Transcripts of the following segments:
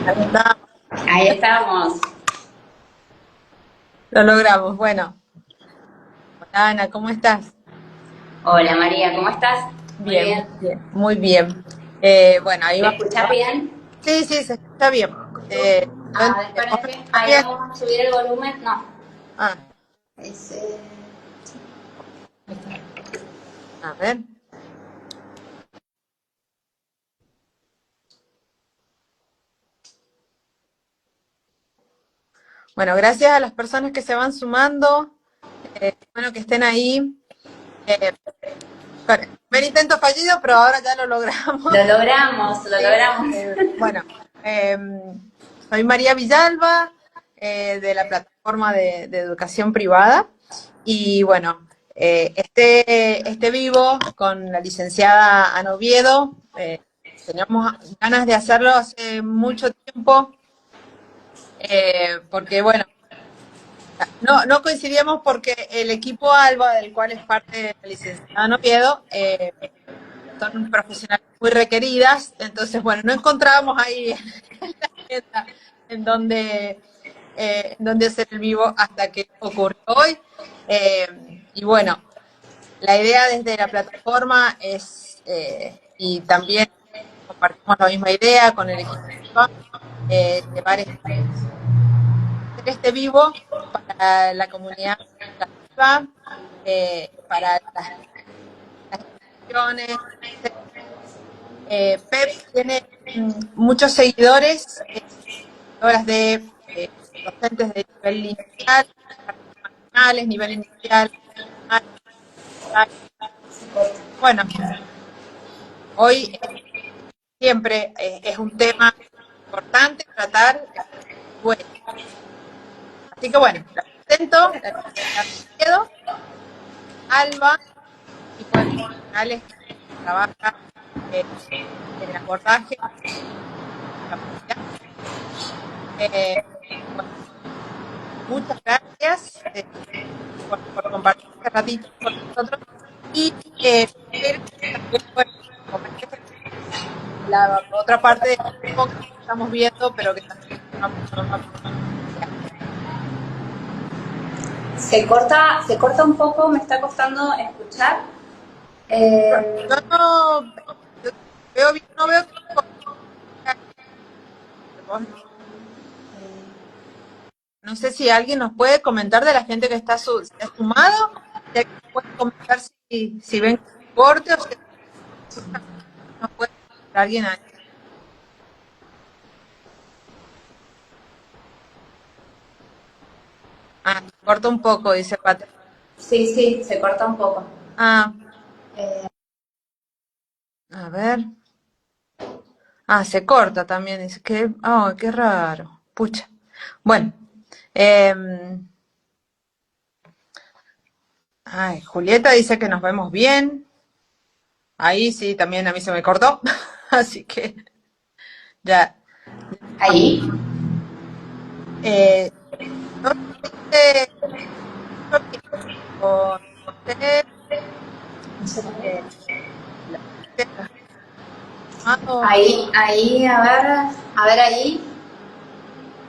Ahí está, Ahí estamos. lo logramos. Bueno, hola Ana, ¿cómo estás? Hola María, ¿cómo estás? Muy Bien, muy bien. bien, muy bien. Bueno, ahí ¿Me vamos. escuchás bien? Sí, sí, se escucha bien. A ver, para ¿Vos me que escuchás ahí bien? vamos a subir el volumen. No. Ah, Ese. ahí está. A ver. Bueno, gracias a las personas que se van sumando. Bueno, que estén ahí. Eh, Primer intento fallido, pero ahora ya lo logramos. Lo logramos, lo Sí, logramos. bueno, soy María Villalba, de la plataforma de educación privada. Y bueno, este vivo con la licenciada Ana Oviedo, teníamos ganas de hacerlo hace mucho tiempo, porque bueno, no coincidíamos porque el equipo ALBA, del cual es parte la licenciada Ana Oviedo, son profesionales muy requeridas, entonces, bueno, no encontrábamos ahí en la agenda en donde hacer el vivo hasta que ocurrió hoy. Y bueno, la idea desde la plataforma es, y también compartimos la misma idea con el equipo, llevar hacer este vivo para la comunidad educativa, para las instituciones. Pep tiene muchos seguidores, horas de docentes de nivel inicial, nacionales, nivel inicial, bueno, hoy siempre es un tema importante tratar, bueno, así que bueno, la presento, la licenciada Quedo, Alba, equipo de profesionales que trabaja eh, en el abordaje de la comunidad. Bueno, muchas gracias por compartir este ratito con nosotros. Y pedir también, bueno, comentes la otra parte del equipo que estamos viendo, pero que también es una persona. Se corta un poco, me está costando escuchar. Yo no yo veo bien, no veo que vos. No sé si alguien nos puede comentar de la gente que está se ha sumado, si alguien nos puede comentar si ven corte o si nos puede comentar alguien ahí. Ah, corta un poco, dice Pate. Sí, sí, se corta un poco. Ah, Eh, a ver. Ah, se corta también, dice que, oh, qué raro. Pucha. Bueno, em, ay, Julieta dice que nos vemos bien. Ahí sí, también a mí se me cortó. Así que ya. ahí. Eh, no sé, yo bien, con usted, eh, la gente nos ha llamado. Ahí, a ver ahí.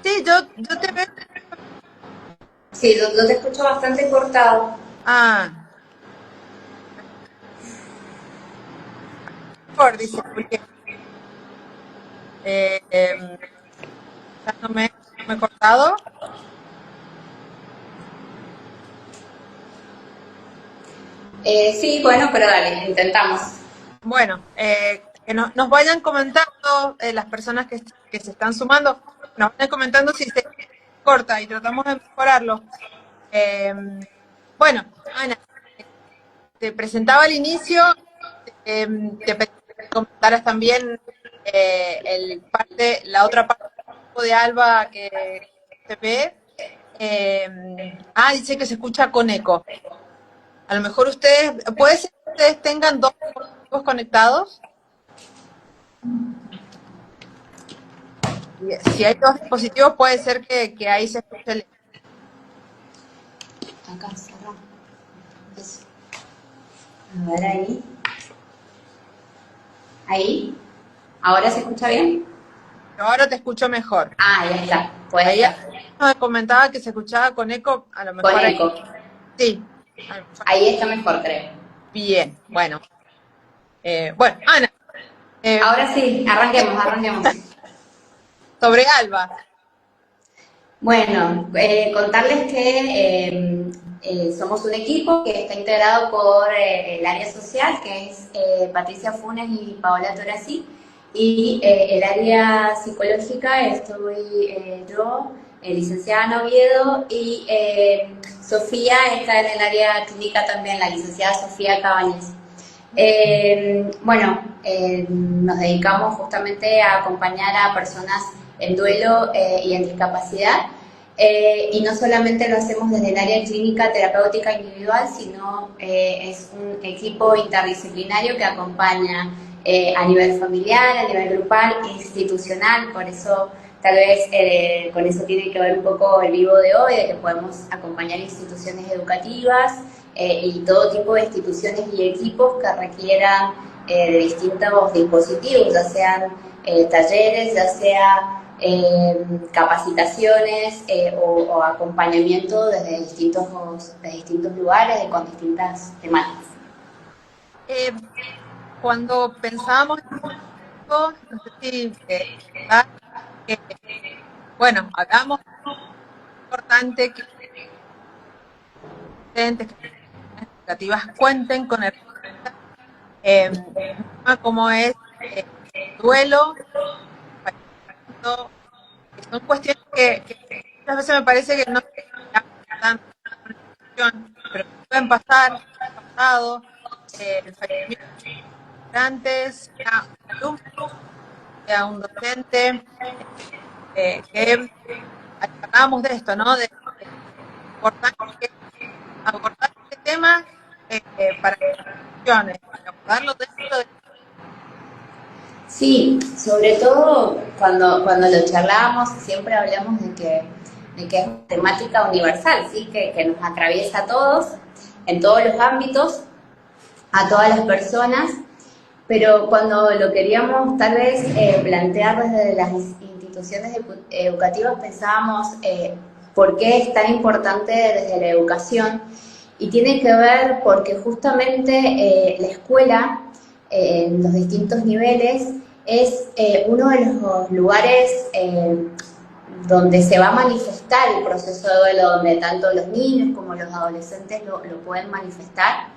Sí, yo te veo. Sí, lo te escucho bastante cortado. Ah, por, dice Julieta. Ya no me he cortado. Sí, bueno, pero dale, intentamos. Bueno, que nos vayan comentando las personas que se están sumando, nos vayan comentando si se corta y tratamos de mejorarlo. Eh, bueno, Ana, te presentaba al inicio, te pedí que comentaras también la otra parte de Alba que se ve. Eh, dice que se escucha con eco. A lo mejor puede ser que ustedes tengan dos dispositivos conectados. Si hay dos dispositivos, puede ser que ahí se escuche el. Acá, cerramos. Eso. A ver ahí. Ahí. ¿Ahora se escucha bien? ahora te escucho mejor. Ah, ahí está, puede Ahí ser. me comentaba que se escuchaba con eco, a lo Con mejor ahí. eco. Sí, a lo mejor. Ahí está mejor, creo. Bien, bueno. Bueno, Ana, eh, Ahora sí, arranquemos, arranquemos. sobre Alba. Bueno, contarles que somos un equipo que está integrado por el área social, que es Patricia Funes y Paola Torasi, y el área psicológica estoy yo, licenciada en Oviedo, y Sofía está en el área clínica también, la licenciada Sofía Cabañas. Bueno, nos dedicamos justamente a acompañar a personas en duelo y en discapacidad. Y no solamente lo hacemos desde el área clínica terapéutica individual, sino es un equipo interdisciplinario que acompaña a nivel familiar, a nivel grupal, institucional. Por eso tal vez con eso tiene que ver un poco el vivo de hoy, de que podemos acompañar instituciones educativas, y todo tipo de instituciones y equipos que requieran de distintos dispositivos, ya sean talleres, ya sea capacitaciones o acompañamiento desde distintos lugares y con distintas temáticas. Eh, Cuando pensábamos en esto, no sé si que, bueno, hablamos de lo importante que los docentes, que las educativas cuenten con el un tema como es duelo, fallecimiento, que son cuestiones que muchas veces me parece que no se dan atención, pero que pueden pasar, han pasado, el fallecimiento de antes, sea un alumno, sea un docente, que hablábamos de esto, ¿no? De importante que es abordar este tema para abordarlo dentro de... Sí, sobre todo cuando lo charlábamos, siempre hablamos de que es una temática universal, ¿sí? Que nos atraviesa a todos, en todos los ámbitos, a todas las personas, pero cuando lo queríamos tal vez plantear desde las instituciones educativas pensábamos por qué es tan importante desde la educación, y tiene que ver porque justamente la escuela en los distintos niveles es uno de los lugares donde se va a manifestar el proceso de duelo, donde tanto los niños como los adolescentes lo pueden manifestar.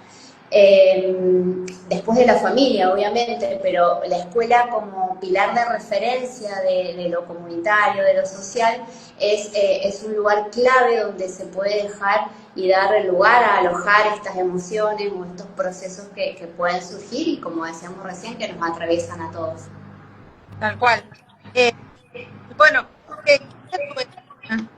Después de la familia, obviamente, pero la escuela como pilar de referencia de lo comunitario, de lo social, es un lugar clave donde se puede dejar y dar lugar a alojar estas emociones o estos procesos que pueden surgir y, como decíamos recién, que nos atraviesan a todos. Tal cual. Bueno, ¿qué es tu experiencia?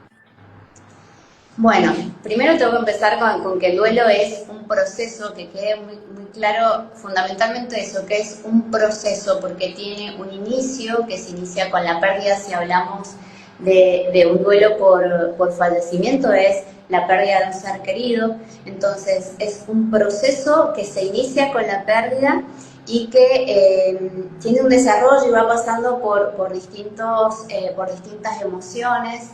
Bueno, primero tengo que empezar con que el duelo es un proceso, que quede muy, muy claro fundamentalmente eso, que es un proceso porque tiene un inicio que se inicia con la pérdida. Si hablamos de un duelo por fallecimiento, es la pérdida de un ser querido. Entonces es un proceso que se inicia con la pérdida y que tiene un desarrollo y va pasando por distintas emociones.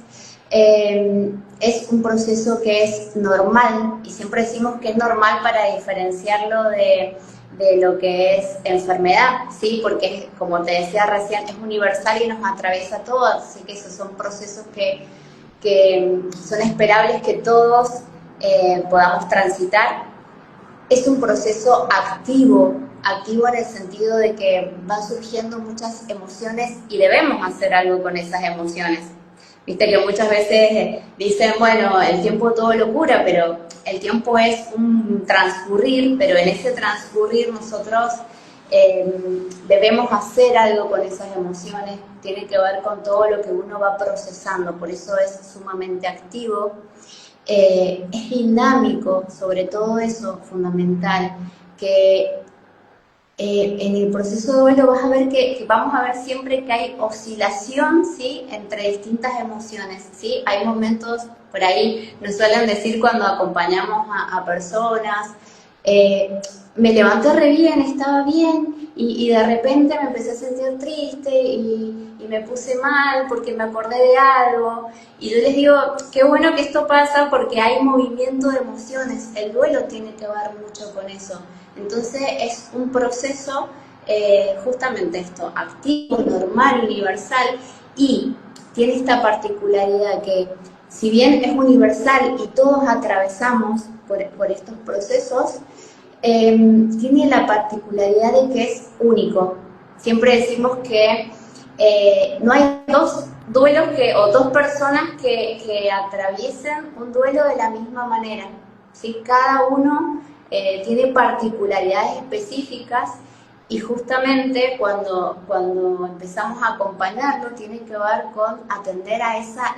Es un proceso que es normal, y siempre decimos que es normal para diferenciarlo de lo que es enfermedad, ¿sí? Porque, como te decía recién, es universal y nos atraviesa a todos, así que esos son procesos que son esperables que todos podamos transitar. Es un proceso activo en el sentido de que van surgiendo muchas emociones y debemos hacer algo con esas emociones. Viste que muchas veces dicen, bueno, el tiempo todo lo cura, pero el tiempo es un transcurrir, pero en ese transcurrir nosotros debemos hacer algo con esas emociones. Tiene que ver con todo lo que uno va procesando, por eso es sumamente activo. Es dinámico, sobre todo eso, fundamental, que en el proceso de duelo vas a ver que vamos a ver siempre que hay oscilación, ¿sí? Entre distintas emociones, ¿sí? Hay momentos, por ahí nos suelen decir cuando acompañamos a personas, me levanté re bien, estaba bien, y de repente me empecé a sentir triste y me puse mal porque me acordé de algo. Y yo les digo, qué bueno que esto pasa porque hay movimiento de emociones. El duelo tiene que ver mucho con eso. Entonces es un proceso, justamente esto, activo, normal, universal, y tiene esta particularidad que si bien es universal y todos atravesamos por estos procesos, tiene la particularidad de que es único. Siempre decimos que no hay dos duelos o dos personas que atraviesen un duelo de la misma manera. ¿Sí? Cada uno tiene particularidades específicas y justamente cuando empezamos a acompañarlo tiene que ver con atender a esa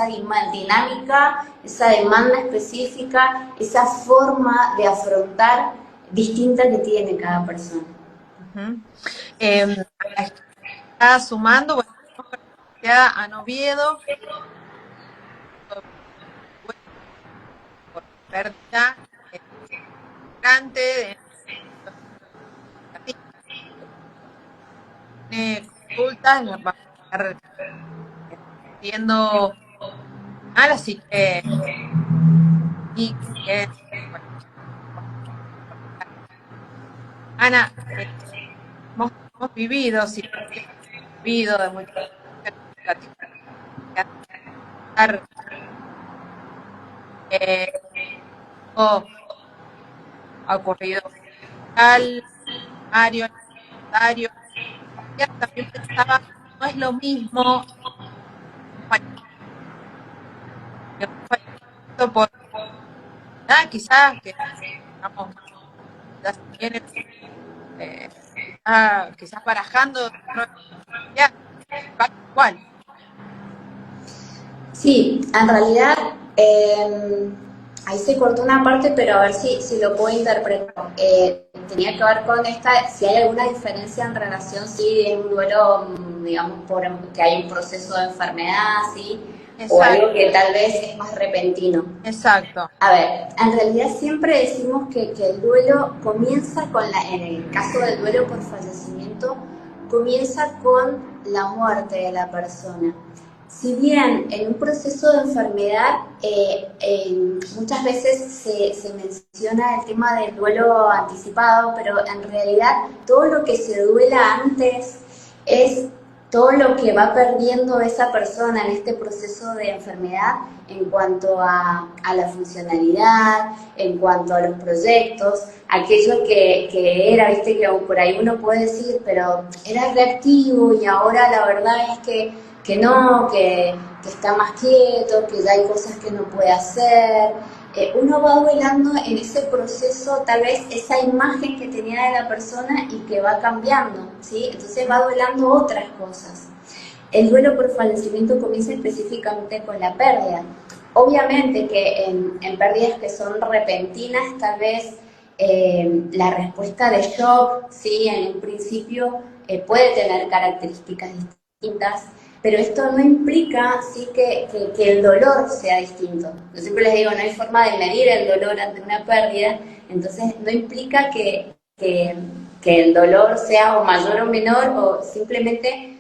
dinámica, esa demanda específica, esa forma de afrontar distinta que tiene cada persona. Ujú. A la que está sumando, bueno, ya a Noviedo, por pérdida grande, tiene consultas, las va a estar siendo mal, así que, y que, bueno, Ana, hemos vivido, sí, hemos vivido de muchas platicar, eh, o ha ocurrido al Mario, Dario, ya también pensaba, no es lo mismo que un fallecimiento por quizás que estamos ya se viene, quizás barajando ya, igual. Sí, en realidad ahí se cortó una parte, pero a ver si lo puedo interpretar. Tenía que ver con si hay alguna diferencia en relación, si es un duelo, digamos, que hay un proceso de enfermedad, ¿sí? O Exacto, algo que tal vez es más repentino. exacto. A ver, en realidad siempre decimos que el duelo comienza en el caso del duelo por fallecimiento, comienza con la muerte de la persona. Si bien en un proceso de enfermedad muchas veces se menciona el tema del duelo anticipado, pero en realidad todo lo que se duela antes es todo lo que va perdiendo esa persona en este proceso de enfermedad en cuanto a la funcionalidad, en cuanto a los proyectos, aquello que era, viste, que por ahí uno puede decir, pero era reactivo y ahora la verdad es que no, que está más quieto, que ya hay cosas que no puede hacer. Uno va duelando en ese proceso, tal vez esa imagen que tenía de la persona y que va cambiando, ¿sí? Entonces va duelando otras cosas. El duelo por fallecimiento comienza específicamente con la pérdida. Obviamente que en pérdidas que son repentinas, tal vez la respuesta de shock, ¿sí? En un principio puede tener características distintas, pero esto no implica, ¿sí? que el dolor sea distinto. Yo siempre les digo, no hay forma de medir el dolor ante una pérdida, entonces no implica que el dolor sea o mayor o menor, o simplemente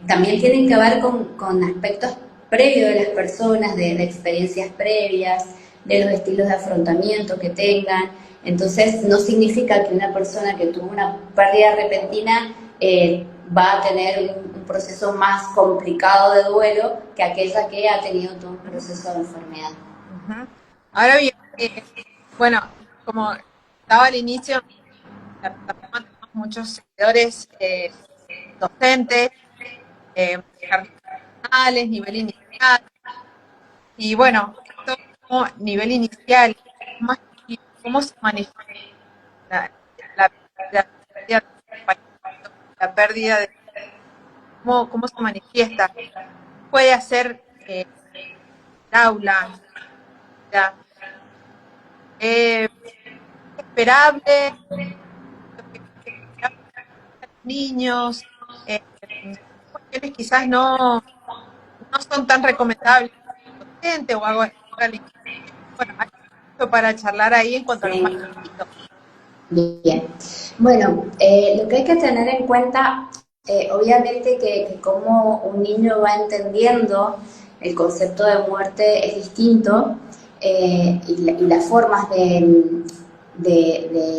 también tienen que ver con aspectos previos de las personas, de experiencias previas, de los estilos de afrontamiento que tengan. Entonces no significa que una persona que tuvo una pérdida repentina va a tener un proceso más complicado de duelo que aquella que ha tenido todo un proceso de enfermedad. Ujú. Ahora bien, bueno, como estaba al inicio, la plataforma tenemos muchos seguidores docentes, jardines profesionales, nivel inicial, y bueno, esto como nivel inicial, más cómo se manifiesta la, la, la pérdida de acompañamiento, la pérdida de cómo se manifiesta, puede hacer el aula, ya, eh, esperable, lo que esperamos de los niños, eh, cuestiones quizás no son tan recomendables para el docente o algo así. Bueno, hay mucho para charlar ahí en cuanto a los más Sí. chiquitos. Bien. Bueno, lo que hay que tener en cuenta, obviamente que como un niño va entendiendo el concepto de muerte es distinto, y las formas de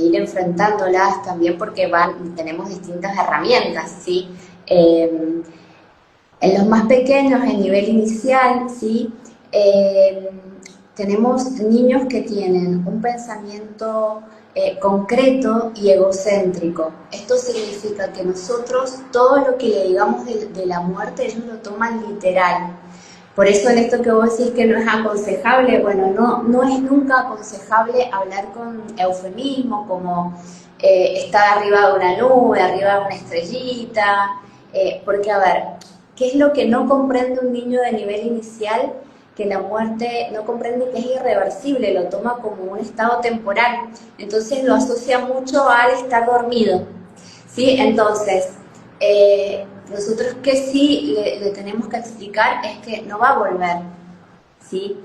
ir enfrentándolas también porque tenemos distintas herramientas, ¿sí? Eh, en los más pequeños, en nivel inicial, ¿sí? Eh, tenemos niños que tienen un pensamiento concreto y egocéntrico. Esto significa que nosotros todo lo que le digamos de la muerte ellos lo toman literal. Por eso en esto que vos decís que no es aconsejable, bueno, no es nunca aconsejable hablar con eufemismo como estar arriba de una nube, arriba de una estrellita, porque a ver, ¿qué es lo que no comprende un niño de nivel inicial? Que la muerte no comprende que es irreversible, lo toma como un estado temporal, entonces lo asocia mucho al estar dormido, ¿sí? Entonces, nosotros que sí le tenemos que explicar es que no va a volver, ¿sí?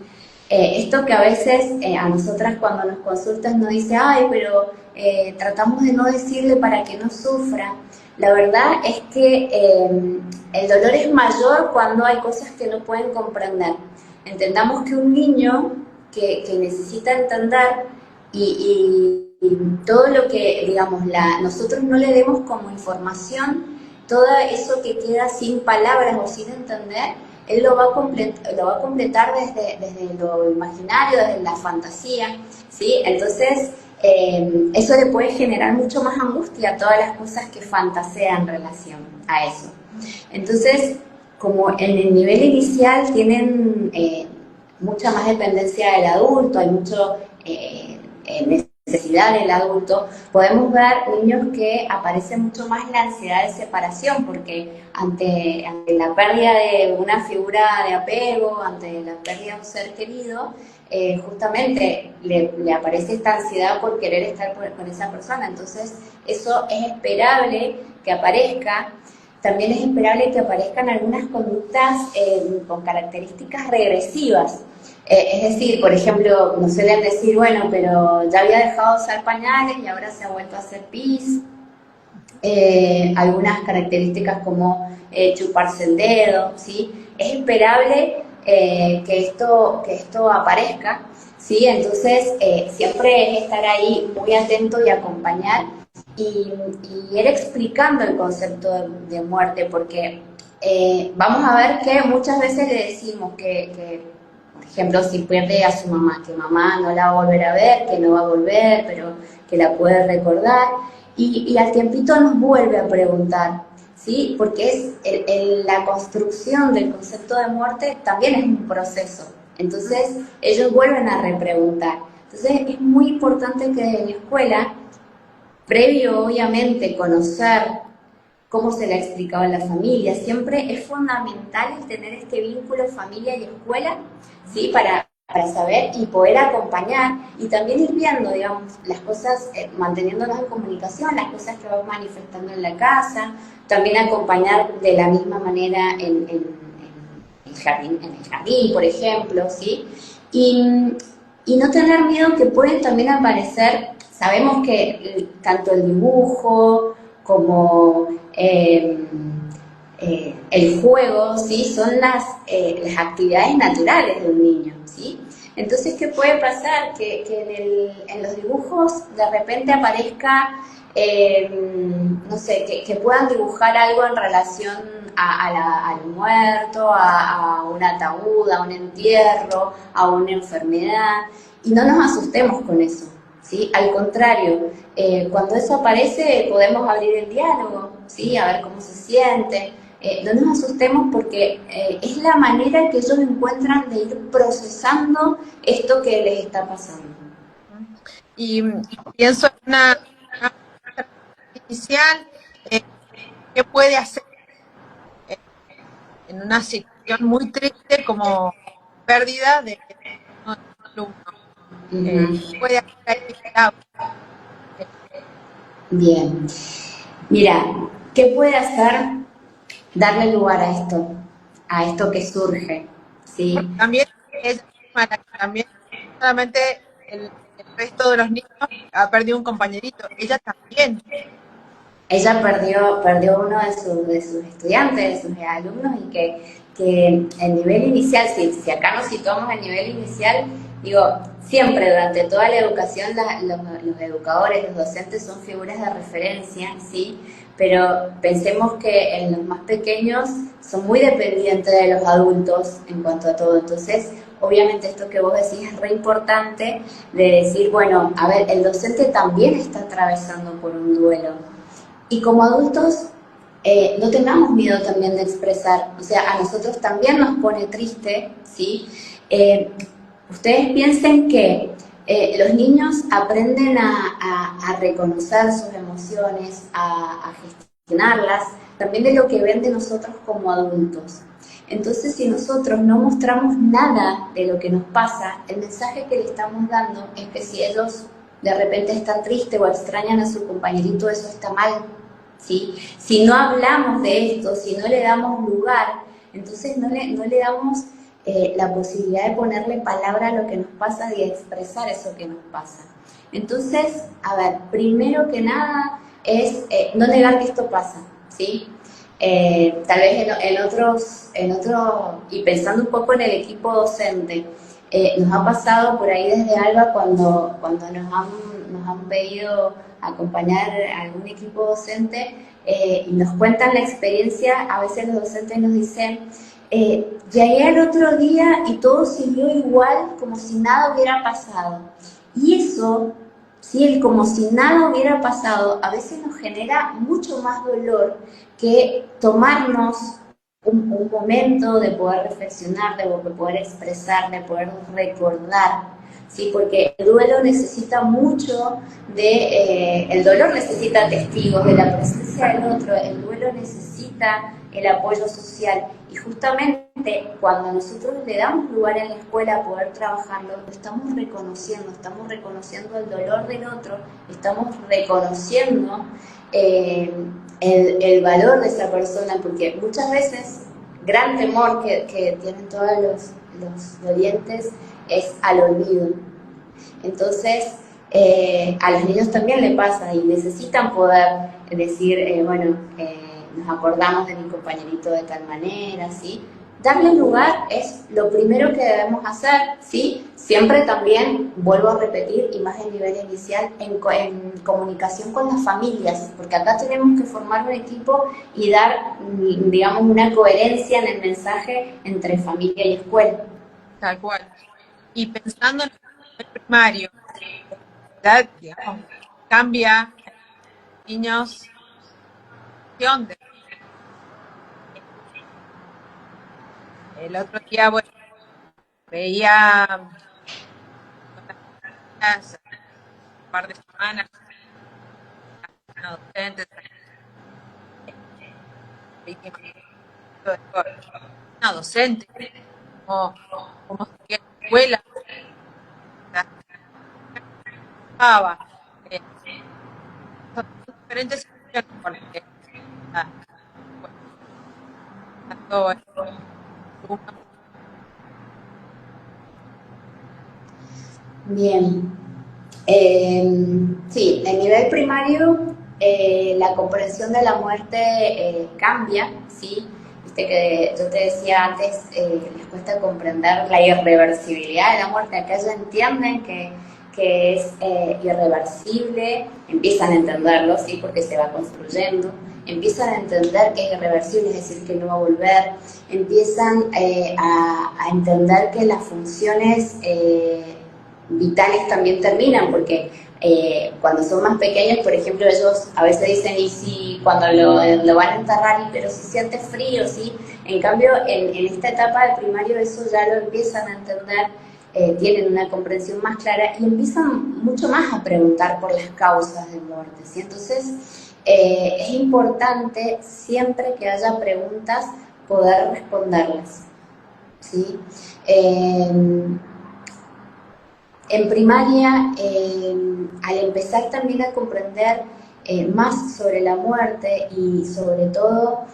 Esto que a veces a nosotras cuando nos consultan nos dice, ay, pero tratamos de no decirle para que no sufra. La verdad es que el dolor es mayor cuando hay cosas que no pueden comprender. Entendamos que un niño que necesita entender y todo lo que, digamos, nosotros no le demos como información, todo eso que queda sin palabras o sin entender, él lo va a completar desde lo imaginario, desde la fantasía, ¿sí? Entonces, eso le puede generar mucho más angustia a todas las cosas que fantasean en relación a eso. Entonces, como en el nivel inicial tienen mucha más dependencia del adulto, hay mucho necesidad del adulto, podemos ver niños que aparece mucho más la ansiedad de separación, porque ante la pérdida de una figura de apego, ante la pérdida de un ser querido, justamente le aparece esta ansiedad por querer estar con esa persona. Entonces, eso es esperable que aparezca. También es esperable que aparezcan algunas conductas con características regresivas. Es decir, por ejemplo, nos suelen decir, bueno, pero ya había dejado de usar pañales y ahora se ha vuelto a hacer pis. Algunas características como chuparse el dedo, ¿sí? Es esperable que esto aparezca, ¿sí? Entonces, siempre es estar ahí muy atento y acompañar y, ir explicando el concepto de muerte, porque vamos a ver que muchas veces le decimos por ejemplo, si pierde a su mamá, que mamá no la va a volver a ver, que no va a volver, pero que la puede recordar, y al tiempito nos vuelve a preguntar, ¿sí? Porque la construcción del concepto de muerte también es un proceso. Entonces, ellos vuelven a repreguntar. Entonces, es muy importante que desde la escuela, previo obviamente conocer cómo se le explicaba a la familia, siempre es fundamental el tener este vínculo familia y escuela, ¿sí? Para saber y poder acompañar y también ir viendo, digamos, las cosas, manteniéndonos en comunicación, las cosas que van manifestando en la casa, también acompañar de la misma manera en el jardín, por ejemplo, ¿sí? Y no tener miedo que pueden también aparecer, sabemos que tanto el dibujo como el juego, ¿sí? Son las actividades naturales de un niño, ¿sí? Entonces, ¿qué puede pasar? Que en los dibujos de repente aparezca, no sé, que puedan dibujar algo en relación al muerto, a un ataúd, a un entierro, a una enfermedad, y no nos asustemos con eso, ¿sí? Al contrario, cuando eso aparece podemos abrir el diálogo, ¿sí? A ver cómo se siente. No nos asustemos porque es la manera que ellos encuentran de ir procesando esto que les está pasando. Y pienso en una inicial, eh, ¿qué puede hacer en una situación muy triste como pérdida de uno de los alumnos? ¿Qué puede hacer ahí? Bien, mira, ¿qué puede hacer? Darle lugar a esto que surge, Porque ¿sí? también ella misma la que también solamente el resto de los niños ha perdido un compañerito. Ella también. Ella perdió uno de sus estudiantes, de sus alumnos, y que el nivel inicial, si acá nos situamos en nivel inicial, digo, siempre durante toda la educación los educadores, los docentes son figuras de referencia, ¿sí? Pero pensemos que en los más pequeños son muy dependientes de los adultos en cuanto a todo. Entonces, obviamente esto que vos decís es re importante, de decir, bueno, a ver, el docente también está atravesando por un duelo. Y como adultos, no tengamos miedo también de expresar. O sea, a nosotros también nos pone triste, ¿sí? Ustedes piensen que los niños aprenden a reconocer sus emociones, a gestionarlas, también de lo que ven de nosotros como adultos. Entonces, si nosotros no mostramos nada de lo que nos pasa, el mensaje que le estamos dando es que si ellos de repente están tristes o extrañan a su compañerito, eso está mal, ¿sí? Si no hablamos de esto, si no le damos lugar, entonces no le damos la posibilidad de ponerle palabra a lo que nos pasa y de expresar eso que nos pasa. Entonces, a ver, primero que nada es no negar que esto pasa, ¿sí? Tal vez en otros, y pensando un poco en el equipo docente, nos ha pasado por ahí desde Alba cuando nos han pedido acompañar a algún equipo docente y nos cuentan la experiencia. A veces los docentes nos dicen, llegué al otro día y todo siguió igual, como si nada hubiera pasado. Y eso, sí, el como si nada hubiera pasado, a veces nos genera mucho más dolor que tomarnos un momento de poder reflexionar, de poder expresar, de poder recordar, ¿sí? Porque el duelo necesita mucho el dolor necesita testigos de la presencia del otro, el duelo necesita el apoyo social, y justamente cuando nosotros le damos lugar en la escuela a poder trabajarlo, lo estamos reconociendo el dolor del otro, estamos reconociendo el valor de esa persona, porque muchas veces gran temor que tienen todos los dolientes es al olvido. Entonces, a los niños también le pasa y necesitan poder decir, nos acordamos de mi compañerito de tal manera, ¿sí? Darle lugar es lo primero que debemos hacer, ¿sí? Siempre también, vuelvo a repetir, y más en nivel inicial, en comunicación con las familias, porque acá tenemos que formar un equipo y dar, digamos, una coherencia en el mensaje entre familia y escuela. Tal cual. Y pensando en el primario, ya, digamos, cambia niños de el otro día, bueno, veía con las niñas un par de semanas una docente, una docente, como seguía en la escuela, estaba, son diferentes situaciones porque bueno, tanto alumnos. Bien. Sí, en nivel primario la comprensión de la muerte cambia, ¿sí? Viste que yo te decía antes que les cuesta comprender la irreversibilidad de la muerte. Acá ya entienden que es irreversible, empiezan a entenderlo, ¿sí? Porque se va construyendo, empiezan a entender que es irreversible, es decir, que no va a volver, empiezan a entender que las funciones vitales también terminan, porque cuando son más pequeños, por ejemplo, ellos a veces dicen, y si cuando lo van a enterrar, pero si siente frío, ¿sí? En cambio, en esta etapa de primario eso ya lo empiezan a entender, tienen una comprensión más clara y empiezan mucho más a preguntar por las causas de muerte, ¿sí? Entonces, es importante siempre que haya preguntas poder responderlas, ¿sí? En primaria, al empezar también a comprender más sobre la muerte y sobre todo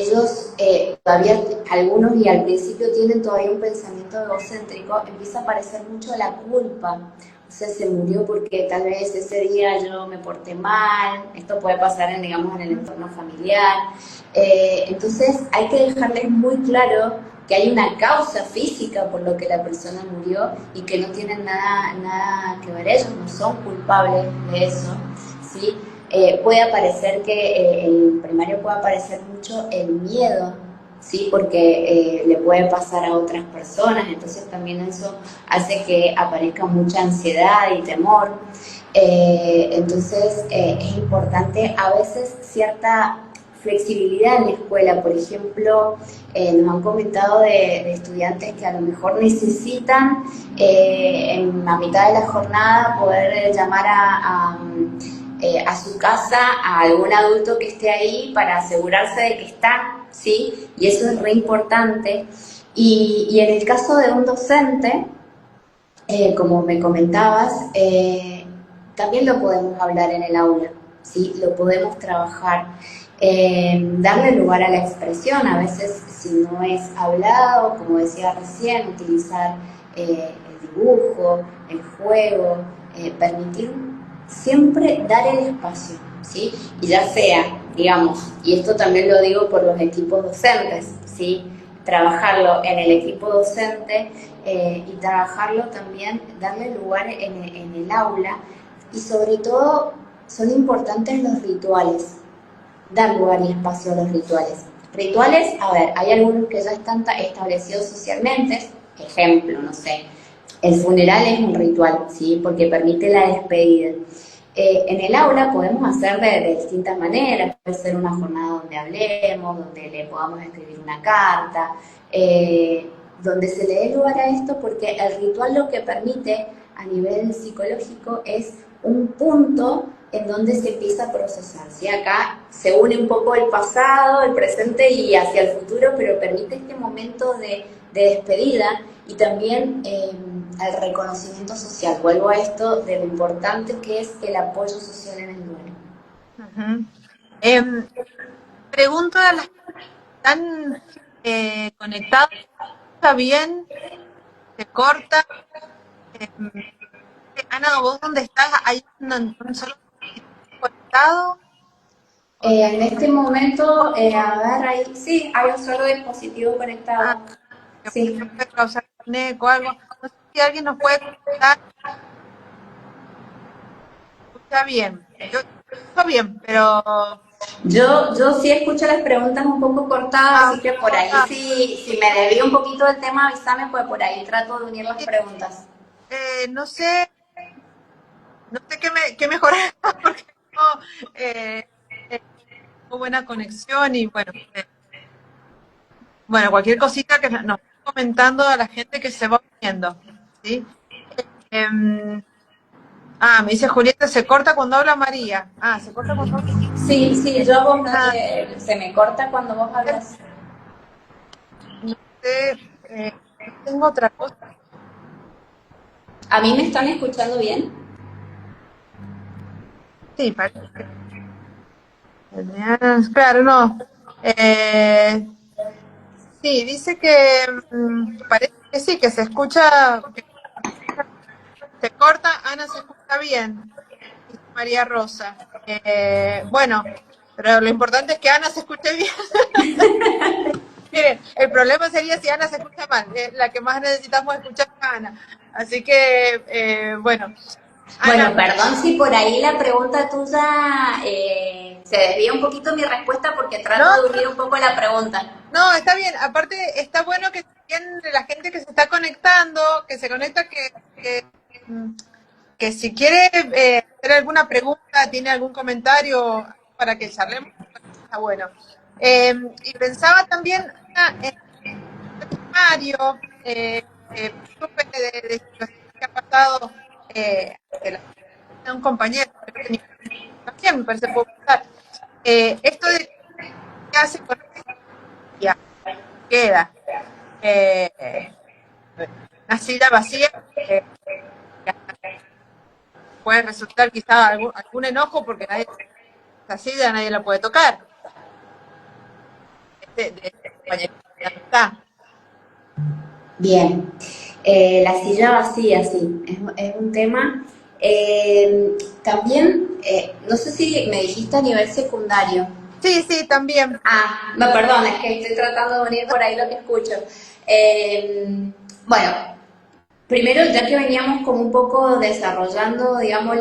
ellos todavía, algunos y al principio tienen todavía un pensamiento egocéntrico, empieza a aparecer mucho la culpa. O sea, se murió porque tal vez ese día yo me porté mal, esto puede pasar en, digamos, en el entorno familiar. Entonces hay que dejarles muy claro que hay una causa física por lo que la persona murió y que no tienen nada que ver, ellos no son culpables de eso, ¿sí? Puede aparecer que el primario puede aparecer mucho el miedo, ¿sí? Porque le puede pasar a otras personas, entonces también eso hace que aparezca mucha ansiedad y temor. Entonces es importante a veces cierta flexibilidad en la escuela. Por ejemplo, nos han comentado de estudiantes que a lo mejor necesitan en la mitad de la jornada poder llamar a su casa a algún adulto que esté ahí para asegurarse de que está, ¿sí? Y eso es re importante. Y en el caso de un docente, como me comentabas, también lo podemos hablar en el aula, ¿sí? Lo podemos trabajar. Darle lugar a la expresión, a veces si no es hablado, como decía recién, utilizar el dibujo, el juego, permitir siempre dar el espacio, ¿sí? Y ya sea, digamos, y esto también lo digo por los equipos docentes, ¿sí? Trabajarlo en el equipo docente y trabajarlo también, darle lugar en el aula y sobre todo son importantes los rituales, dar lugar y espacio a los rituales. Rituales, a ver, hay algunos que ya están establecidos socialmente, ejemplo, no sé, el funeral es un ritual, ¿sí? Porque permite la despedida. En el aula podemos hacer de distintas maneras, puede ser una jornada donde hablemos, donde le podamos escribir una carta, donde se le dé lugar a esto, porque el ritual lo que permite a nivel psicológico es un punto en donde se empieza a procesar, ¿sí? Acá se une un poco el pasado, el presente y hacia el futuro, pero permite este momento de despedida y también el reconocimiento social. Vuelvo a esto de lo importante que es el apoyo social en el duelo. Pregunto a las que están conectadas, ¿está bien? ¿Se corta? Em, Ana, ¿vos dónde estás? ¿Hay un solo dispositivo conectado? ¿O En este momento, a ver, sí, hay un solo dispositivo ah, conectado. que por Sí. ahí puede causar un eco o algo? No sé si alguien nos puede comentar. Escucha bien. Yo escucho bien, pero Yo sí escucho las preguntas un poco cortadas, un así que poco por ahí cortado. si me desvío un poquito del tema, avísame, pues por ahí trato de unir las preguntas. No sé, no sé qué mejorar porque no eh, eh, tengo buena conexión y bueno, cualquier cosita que nos esté comentando a la gente que se va uniendo, ¿sí? Em, Me dice Julieta, se corta cuando habla María. Se corta cuando habla Sí, sí, yo a vos María. se me corta cuando vos hablas. No sé, no tengo otra cosa. ¿A mí me están escuchando bien? Sí, parece que claro, no. Eh, sí, dice que parece que sí, que se escucha, que se corta, Ana se escucha bien, dice María Rosa. Bueno, pero lo importante es que Ana se escuche bien. Miren, el problema sería si Ana se escucha mal. La que más necesitamos escuchar es a Ana. Así que, bueno, Bueno, Ana, perdón si por ahí la pregunta tuya se desvía un poquito mi respuesta porque no, trato de unir un poco la pregunta. no, está bien. Aparte, está bueno que también la gente que se está conectando, que se conecta, mm, que si quiere hacer alguna pregunta, tiene algún comentario para que charlemos, está bueno. Y pensaba también en Mario, supe de situaciones que ha pasado de la de un compañero, creo que también me parece popular. Esto de qué hace con la queda. Eh, una silla vacía, eh, que puede resultar quizá algún enojo porque esa silla nadie la puede tocar. de ese compañero que ya no está. Bien, la silla vacía, sí, es un tema. También, no sé si me dijiste a nivel secundario. Sí, sí, también. Ah, no, perdón, es que estoy tratando de unir por ahí lo que escucho. Bueno, primero, ya que veníamos como un poco desarrollando, digamos,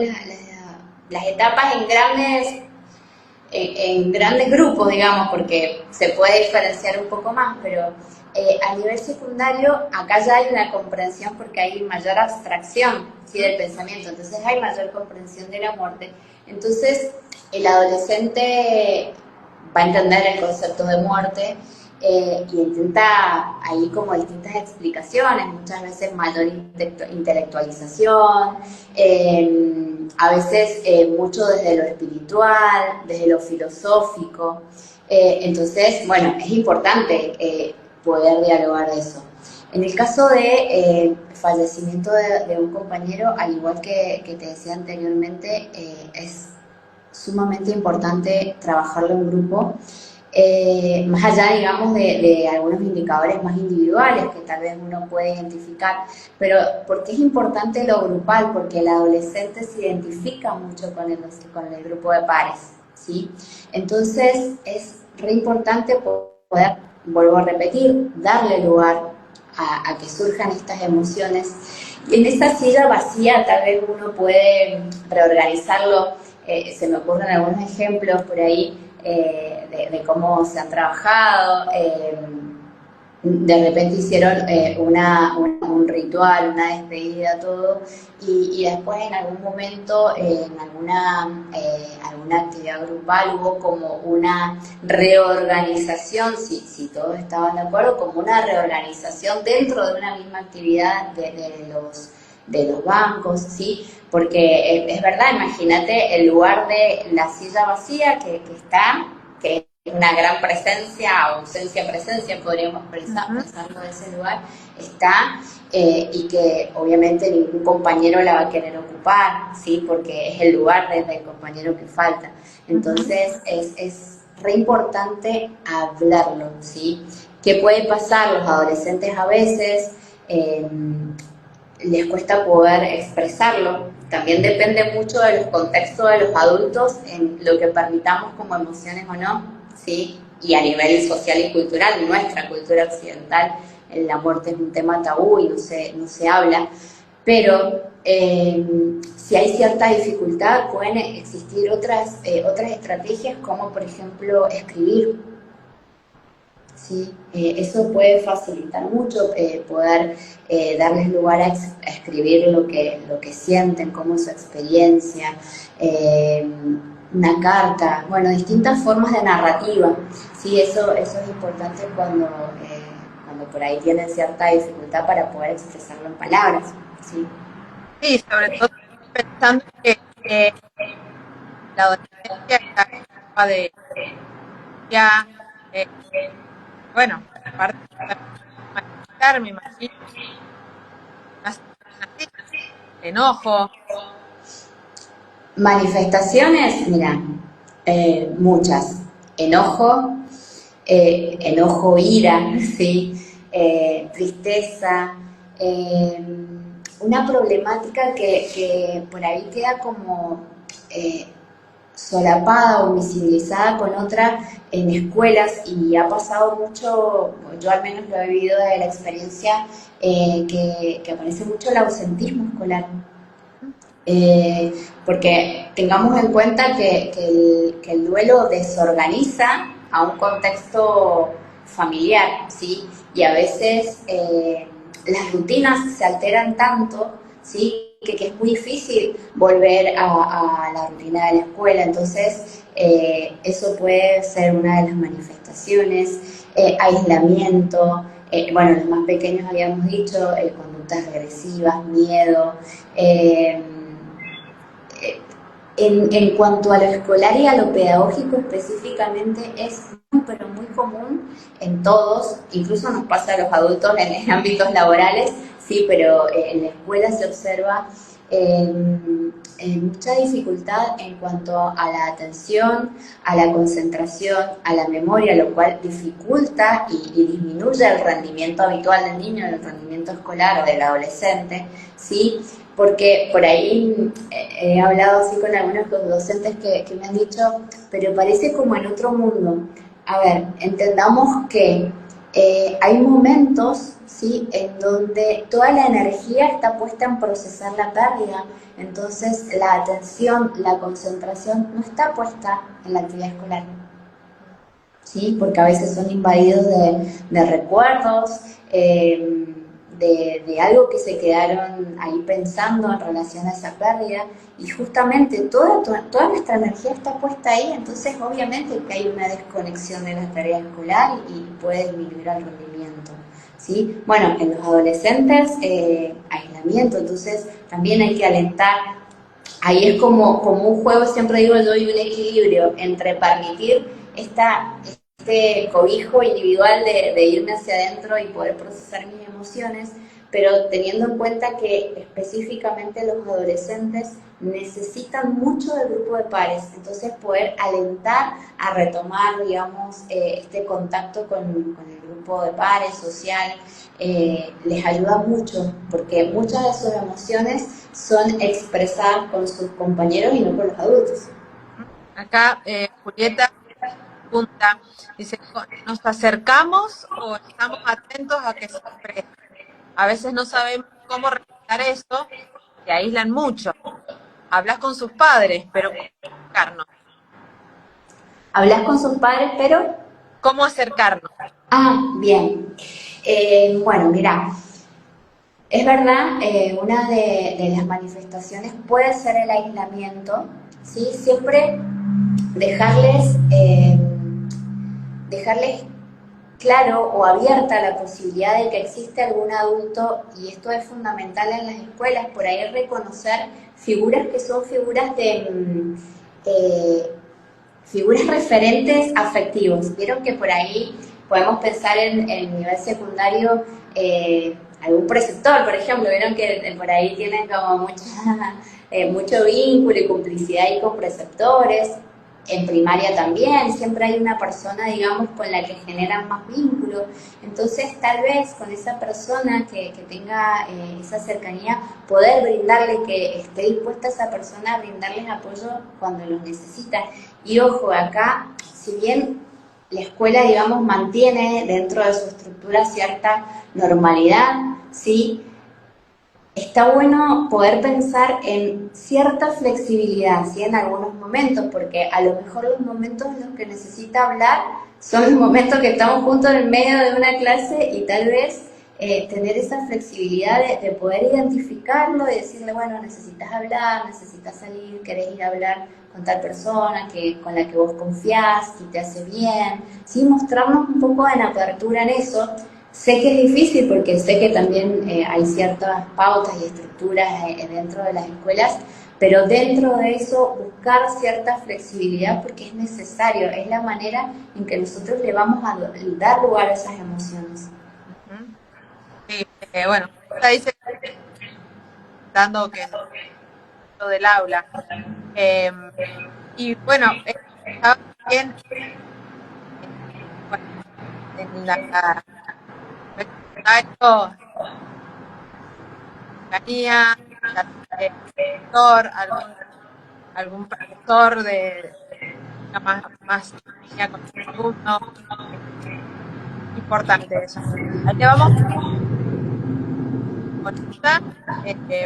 las etapas en grandes grupos, digamos, porque se puede diferenciar un poco más, pero a nivel secundario acá ya hay una comprensión porque hay mayor abstracción, ¿sí?, del pensamiento, entonces hay mayor comprensión de la muerte. Entonces el adolescente va a entender el concepto de muerte y intenta ahí como distintas explicaciones, muchas veces mayor intelectualización, a veces mucho desde lo espiritual, desde lo filosófico. Entonces, bueno, es importante poder dialogar de eso. En el caso de fallecimiento de un compañero, al igual que te decía anteriormente, es sumamente importante trabajarlo en grupo, más allá, digamos, de algunos indicadores más individuales que tal vez uno puede identificar, pero ¿por qué es importante lo grupal? Porque el adolescente se identifica mucho con el grupo de pares, ¿sí? Entonces es re importante poder, vuelvo a repetir, darle lugar a que surjan estas emociones. Y en esa silla vacía tal vez uno puede reorganizarlo. Se me ocurren algunos ejemplos por ahí de cómo se han trabajado. De repente hicieron un ritual, una despedida, todo, y después en algún momento, en alguna actividad grupal, hubo como una reorganización, si todos estaban de acuerdo, como una reorganización dentro de una misma actividad de los bancos, ¿sí? Porque es verdad, imagínate el lugar de la silla vacía que es una gran presencia, ausencia-presencia, podríamos pensarlo de ese lugar, está, y que obviamente ningún compañero la va a querer ocupar, ¿sí? Porque es el lugar del compañero que falta. Entonces es re importante hablarlo, ¿sí? ¿Qué puede pasar? Los adolescentes a veces les cuesta poder expresarlo. También depende mucho de los contextos de los adultos en lo que permitamos como emociones o no, ¿sí? Y a nivel social y cultural, en nuestra cultura occidental, la muerte es un tema tabú y no se habla, pero si hay cierta dificultad pueden existir otras estrategias como por ejemplo escribir. Sí, eso puede facilitar mucho poder darles lugar a escribir lo que sienten, cómo es su experiencia, una carta, bueno, distintas formas de narrativa. Sí, eso es importante cuando por ahí tienen cierta dificultad para poder expresarlo en palabras. Sí, Sí, sobre todo pensando que la adolescencia está en etapa de ya, eh, bueno, parte de manifestar, me imagino, una situación así, enojo. manifestaciones, mira, muchas. Enojo, ira, ¿sí? Tristeza, una problemática que por ahí queda como solapada o visibilizada con otra en escuelas y ha pasado mucho, yo al menos lo he vivido de la experiencia, que aparece mucho el ausentismo escolar. Porque tengamos en cuenta que el duelo desorganiza a un contexto familiar, ¿sí? Y a veces las rutinas se alteran tanto, ¿sí? Que es muy difícil volver a la rutina de la escuela. Entonces, eso puede ser una de las manifestaciones. Aislamiento, bueno, los más pequeños habíamos dicho, conductas regresivas, miedo. En cuanto a lo escolar y a lo pedagógico específicamente, es muy, pero muy común en todos, incluso nos pasa a los adultos en ámbitos laborales, sí, pero en la escuela se observa mucha dificultad en cuanto a la atención, a la concentración, a la memoria, lo cual dificulta y disminuye el rendimiento habitual del niño, el rendimiento escolar o del adolescente, ¿sí? Porque por ahí he hablado así con algunos docentes que me han dicho, pero parece como en otro mundo. A ver, entendamos que hay momentos, ¿sí?, en donde toda la energía está puesta en procesar la pérdida, entonces la atención, la concentración no está puesta en la actividad escolar, ¿sí?, porque a veces son invadidos de recuerdos, de algo que se quedaron ahí pensando en relación a esa pérdida, y justamente toda nuestra energía está puesta ahí, entonces obviamente que hay una desconexión de la tarea escolar y puede disminuir el rendimiento, ¿sí? Bueno, en los adolescentes, aislamiento, entonces también hay que alentar. Ahí es como un juego, siempre digo yo, y un equilibrio entre permitir este cobijo individual de irme hacia adentro y poder procesar mis emociones, pero teniendo en cuenta que específicamente los adolescentes necesitan mucho del grupo de pares, entonces poder alentar a retomar, digamos, este contacto con el grupo de pares social, les ayuda mucho, porque muchas de sus emociones son expresadas con sus compañeros y no con los adultos. Acá Julieta pregunta, dice, ¿nos acercamos o estamos atentos a que se exprese? A veces no sabemos cómo realizar eso, se aíslan mucho. Hablas con sus padres, pero ¿cómo acercarnos? Hablas con sus padres, pero... ¿Cómo acercarnos? Ah, bien. Bueno, mira, es verdad, una de las manifestaciones puede ser el aislamiento, ¿sí? Siempre dejarles, dejarles claro o abierta la posibilidad de que existe algún adulto, y esto es fundamental en las escuelas, por ahí reconocer figuras que son figuras figuras referentes afectivos. Vieron que por ahí podemos pensar en el nivel secundario, algún preceptor, por ejemplo, vieron que por ahí tienen como mucho vínculo y complicidad ahí con preceptores. En primaria también, siempre hay una persona, digamos, con la que generan más vínculo. Entonces, tal vez con esa persona que tenga esa cercanía, poder brindarle, que esté dispuesta esa persona a brindarles apoyo cuando lo necesita. Y ojo, acá, si bien la escuela, digamos, mantiene dentro de su estructura cierta normalidad, ¿sí?, está bueno poder pensar en cierta flexibilidad, ¿sí?, en algunos momentos, porque a lo mejor los momentos en los que necesita hablar son los momentos que estamos juntos en el medio de una clase, y tal vez tener esa flexibilidad de poder identificarlo y decirle, bueno, necesitas hablar, necesitas salir, querés ir a hablar con tal persona con la que vos confiás, si te hace bien, ¿sí?, mostrarnos un poco en apertura en eso. Sé que es difícil porque sé que también hay ciertas pautas y estructuras dentro de las escuelas, pero dentro de eso buscar cierta flexibilidad, porque es necesario, es la manera en que nosotros le vamos a dar lugar a esas emociones. Ujú. Sí, bueno, ella dice, dando que lo del aula. Eh, y bueno, estaba también bueno, en la secundario, tenía profesor, algún profesor de más cercanía con los alumnos, eh, importante eso. Ahí le vamos con esta,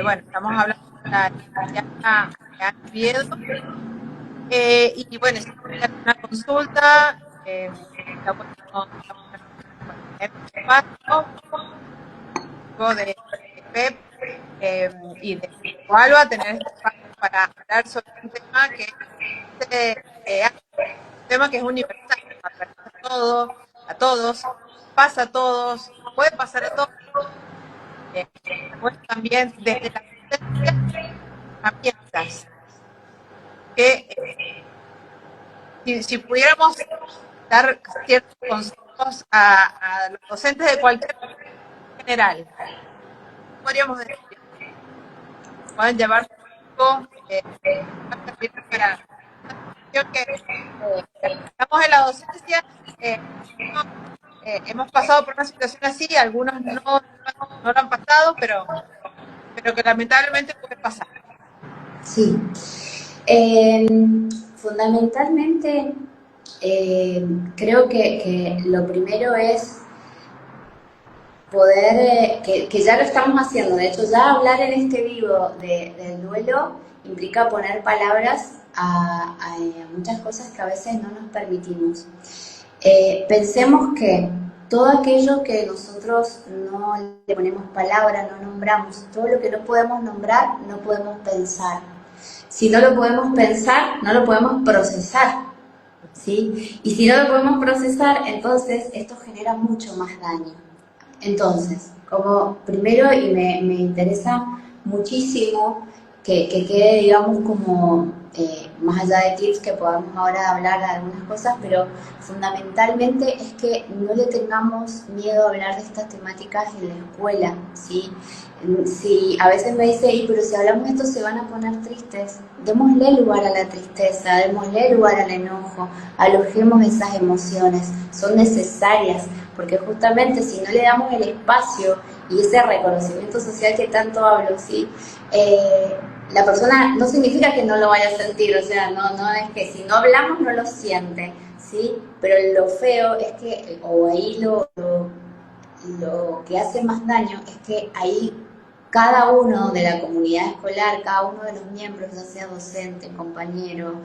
bueno, estamos hablando de la licenciada Ana Oviedo, y bueno, si hay alguna consulta, está bueno, bueno, tener un espacio de PEP, y de Alba, tener este espacio para hablar sobre un tema que es un tema que es universal, atraviesa todo, a todos, pasa a todos, puede pasar a todos. Eh, bueno, también desde la docencia, herramientas que si pudiéramos dar ciertos consejos a los docentes de cualquier general, podríamos decir. puedan llevar su equipo, va a servir para una situación que estamos en la docencia, hemos pasado por una situación así, algunos no lo han pasado, pero que lamentablemente puede pasar. Sí. Eh, Fundamentalmente, creo que lo primero es poder, que ya lo estamos haciendo, de hecho ya hablar en este vivo del duelo implica poner palabras a muchas cosas que a veces no nos permitimos. Pensemos que todo aquello que nosotros no le ponemos palabra, no nombramos, todo lo que no podemos nombrar, no podemos pensar. Si no lo podemos pensar, no lo podemos procesar, ¿sí? Y si no lo podemos procesar, entonces esto genera mucho más daño. Entonces, como primero, y me interesa muchísimo que quede, digamos, como más allá de tips que podamos ahora hablar de algunas cosas, pero fundamentalmente es que no le tengamos miedo a hablar de estas temáticas en la escuela, ¿sí? Si a veces me dice, pero si hablamos de esto se van a poner tristes, démosle lugar a la tristeza, démosle lugar al enojo, alojemos esas emociones, son necesarias, porque justamente si no le damos el espacio y ese reconocimiento social que tanto hablo, ¿sí? La persona no significa que no lo vaya a sentir, o sea, no es que si no hablamos no lo siente, ¿sí? Pero lo feo es que, o ahí lo que hace más daño es que ahí cada uno de la comunidad escolar, cada uno de los miembros, ya sea docente, compañero,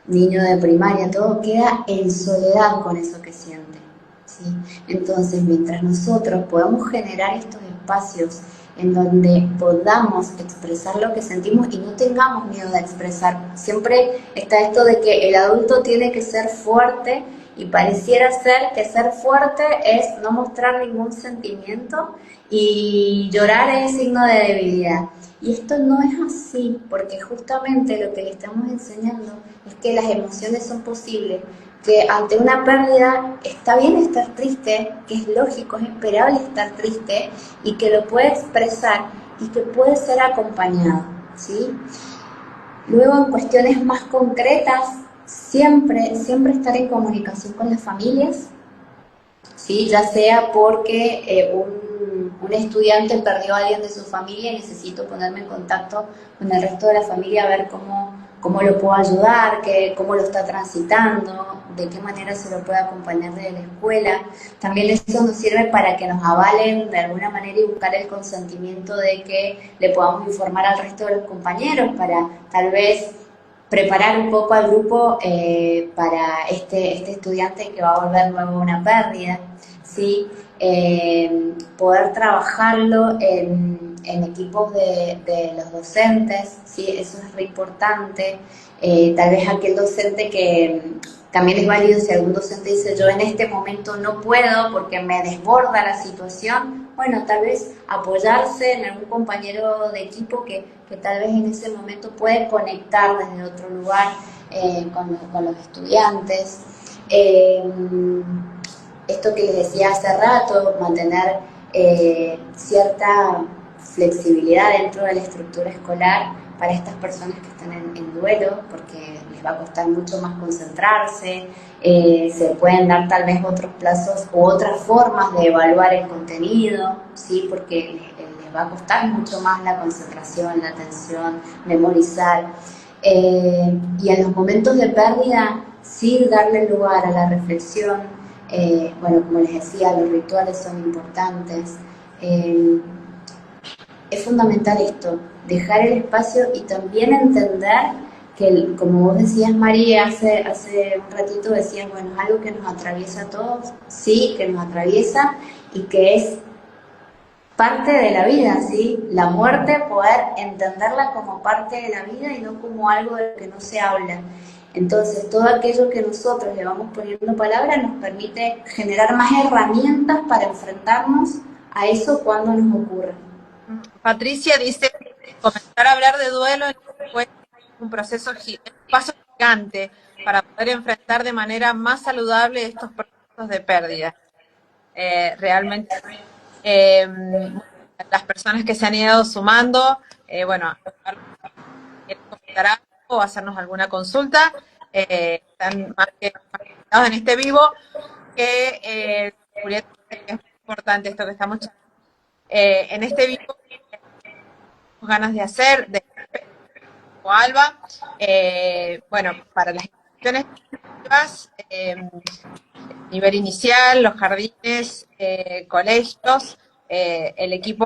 niño de primaria, todo queda en soledad con eso que siente, ¿sí? Entonces, mientras nosotros podamos generar estos espacios en donde podamos expresar lo que sentimos y no tengamos miedo de expresar. Siempre está esto de que el adulto tiene que ser fuerte y pareciera ser que ser fuerte es no mostrar ningún sentimiento y llorar es signo de debilidad. Y esto no es así, porque justamente lo que le estamos enseñando es que las emociones son posibles, que ante una pérdida está bien estar triste, que es lógico, es esperable estar triste y que lo puede expresar y que puede ser acompañado, ¿sí? Luego, en cuestiones más concretas, siempre estar en comunicación con las familias, ¿sí? Ya sea porque un estudiante perdió a alguien de su familia y necesito ponerme en contacto con el resto de la familia a ver cómo lo puedo ayudar, cómo lo está transitando, de qué manera se lo puede acompañar desde la escuela. También eso nos sirve para que nos avalen de alguna manera y buscar el consentimiento de que le podamos informar al resto de los compañeros para tal vez preparar un poco al grupo para este estudiante que va a volver luego una pérdida, ¿sí? Poder trabajarlo en equipos de los docentes, ¿sí? Eso es re importante. Tal vez aquel docente que también es válido si algún docente dice yo en este momento no puedo porque me desborda la situación, bueno, tal vez apoyarse en algún compañero de equipo que tal vez en ese momento puede conectar desde otro lugar con los estudiantes. Esto que les decía hace rato, mantener cierta flexibilidad dentro de la estructura escolar para estas personas que están en duelo, porque les va a costar mucho más concentrarse, se pueden dar tal vez otros plazos u otras formas de evaluar el contenido, ¿sí? Porque les va a costar mucho más la concentración, la atención, memorizar. Y en los momentos de pérdida, sí darle lugar a la reflexión. Bueno, como les decía, los rituales son importantes. Es fundamental esto, dejar el espacio y también entender que, como vos decías, María, hace un ratito decías, bueno, es algo que nos atraviesa a todos, sí, que nos atraviesa y que es parte de la vida, ¿sí? La muerte, poder entenderla como parte de la vida y no como algo de lo que no se habla. Entonces, todo aquello que nosotros le vamos poniendo palabra nos permite generar más herramientas para enfrentarnos a eso cuando nos ocurre. Patricia dice, comenzar a hablar de duelo en la escuela es un proceso, un paso gigante para poder enfrentar de manera más saludable estos procesos de pérdida. Realmente. las personas que se han ido sumando, bueno, quieren comentar algo o hacernos alguna consulta, están más que invitados en este vivo, que Julieta, que es muy importante esto que estamos charlando. En este vivo, ganas de hacer, de o Alba, bueno, para las instituciones educativas, nivel inicial, los jardines, colegios, el equipo,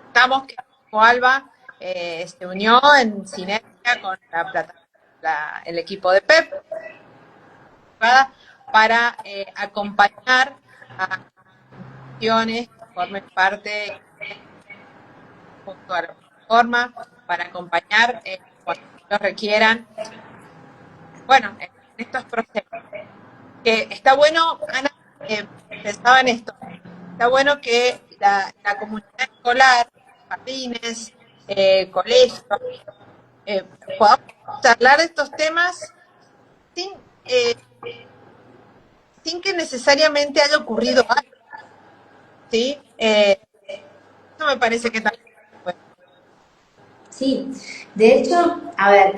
estamos que el equipo Alba se unió en sinergia con la plataforma, el equipo de PEP para acompañar a instituciones que formen parte junto a la plataforma, para acompañar cuando lo requieran, bueno, en estos procesos. Que está bueno, Ana, pensaba en esto, está bueno que la comunidad escolar, jardines, colegios, podamos charlar de estos temas sin, eh, sin que necesariamente haya ocurrido algo, ¿sí? Eso me parece que también es bueno. Sí, de hecho, a ver,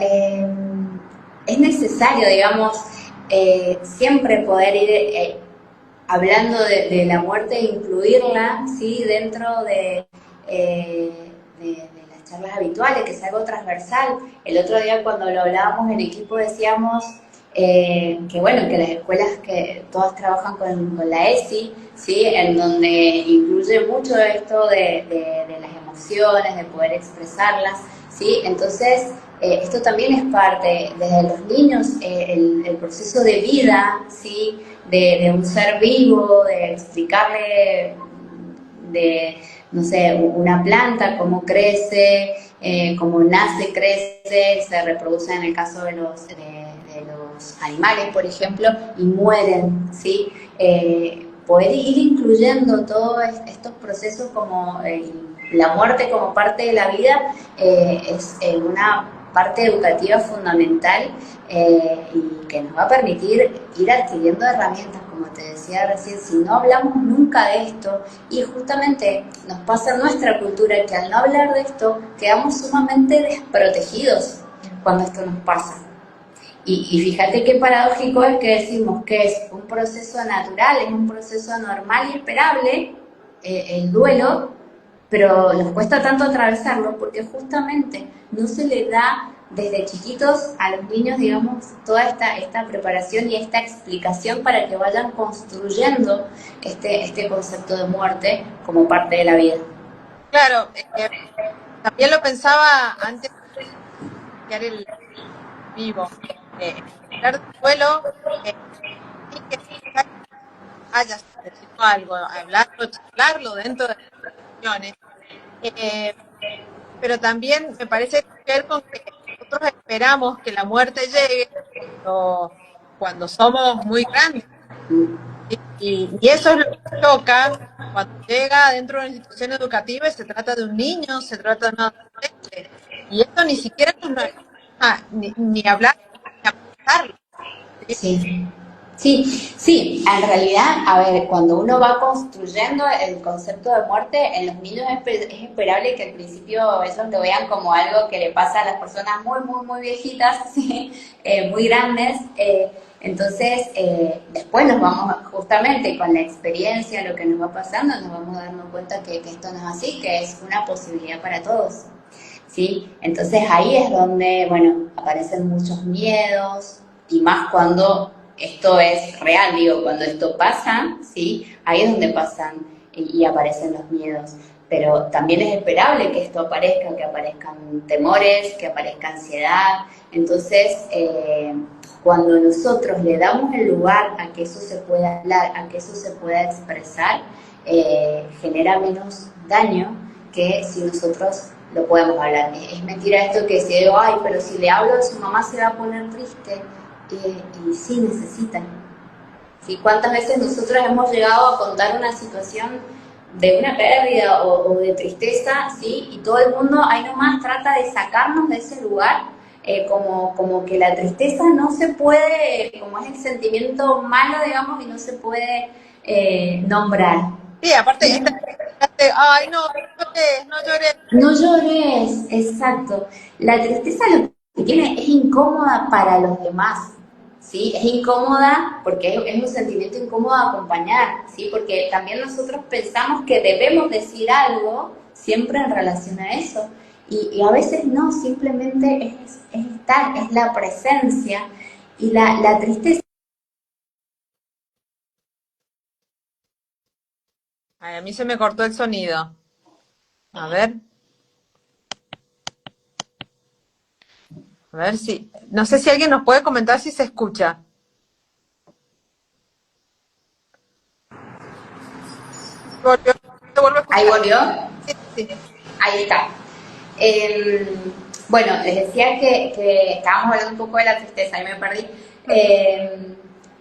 es necesario, digamos, siempre poder ir hablando de la muerte e incluirla, ¿sí? Dentro de las charlas habituales, que es algo transversal. El otro día cuando lo hablábamos en equipo decíamos que bueno, que las escuelas que todas trabajan con la ESI, ¿sí? En donde incluye mucho esto de las emociones, de poder expresarlas, ¿sí? Entonces, esto también es parte, desde los niños, el proceso de vida, ¿sí? De un ser vivo, de explicarle de, no sé, una planta, cómo crece, cómo nace, crece, se reproduce en el caso de los animales, por ejemplo, y mueren, ¿sí? Poder ir incluyendo todos estos procesos como la muerte como parte de la vida es una parte educativa fundamental y que nos va a permitir ir adquiriendo herramientas, como te decía recién. Si no hablamos nunca de esto, y justamente nos pasa en nuestra cultura que al no hablar de esto quedamos sumamente desprotegidos cuando esto nos pasa. Y fíjate qué paradójico es que decimos que es un proceso natural, es un proceso normal y esperable, el duelo, pero nos cuesta tanto atravesarlo porque justamente no se le da desde chiquitos a los niños, digamos, toda esta preparación y esta explicación para que vayan construyendo este concepto de muerte como parte de la vida. Claro, también lo pensaba antes de iniciar el vivo. Hablar del duelo, sin que haya sucedido algo, hablarlo, charlarlo dentro de las discusiones. Pero también me parece que ver con que nosotros esperamos que la muerte llegue cuando somos muy grandes. Y eso es lo que choca cuando llega dentro de una institución educativa y se trata de un niño, se trata de un adolescente. Y esto ni siquiera ni hablar, ni pensarlo. ¿Sí? Sí. Sí, sí, en realidad, a ver, cuando uno va construyendo el concepto de muerte, en los niños es esperable que al principio ellos lo vean como algo que le pasa a las personas muy, muy, muy viejitas, ¿sí? Muy grandes. Entonces, después nos vamos, justamente con la experiencia, lo que nos va pasando, nos vamos dando cuenta que esto no es así, que es una posibilidad para todos. ¿Sí? Entonces ahí es donde, bueno, aparecen muchos miedos, y más cuando esto es real, digo, cuando esto pasa, ¿sí? Ahí es donde pasan y aparecen los miedos. Pero también es esperable que esto aparezca, que aparezcan temores, que aparezca ansiedad. Entonces, cuando nosotros le damos el lugar a que eso se pueda hablar, a que eso se pueda expresar, genera menos daño que si nosotros lo podemos hablar. Es mentira esto que si digo, ay, pero si le hablo a su mamá se va a poner triste. Y sí necesitan. ¿Sí? ¿Cuántas veces nosotros hemos llegado a contar una situación de una pérdida o de tristeza, ¿sí? Y todo el mundo ahí nomás trata de sacarnos de ese lugar, como que la tristeza no se puede, como es el sentimiento malo, digamos, y no se puede nombrar. Sí, aparte, ¿Sí? Ay, no, no llores, no llores. No llores, exacto. La tristeza lo que tiene es incómoda para los demás, ¿sí? Es incómoda porque es un sentimiento incómodo de acompañar, ¿sí? Porque también nosotros pensamos que debemos decir algo siempre en relación a eso. Y a veces no, simplemente es estar, es la presencia. Y la tristeza. Ay, a mí se me cortó el sonido. A ver, a ver si. No sé si alguien nos puede comentar si se escucha. Volvió, se vuelve a Ahí escuchar. volvió. Sí, sí, Ahí está. Eh, bueno, les decía que estábamos hablando un poco de la tristeza, ahí me perdí.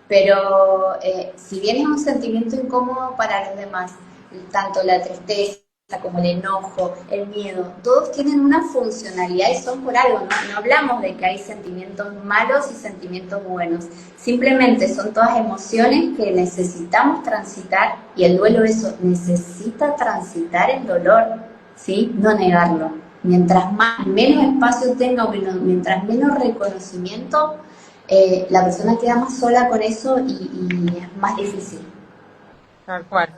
Pero si bien es un sentimiento incómodo para los demás, tanto la tristeza como el enojo, el miedo, todos tienen una funcionalidad y son por algo, ¿no? No hablamos de que hay sentimientos malos y sentimientos buenos, simplemente son todas emociones que necesitamos transitar y el duelo eso, necesita transitar el dolor, ¿sí? No negarlo. Mientras menos espacio tenga o mientras menos reconocimiento, la persona queda más sola con eso y es más difícil. tal cual.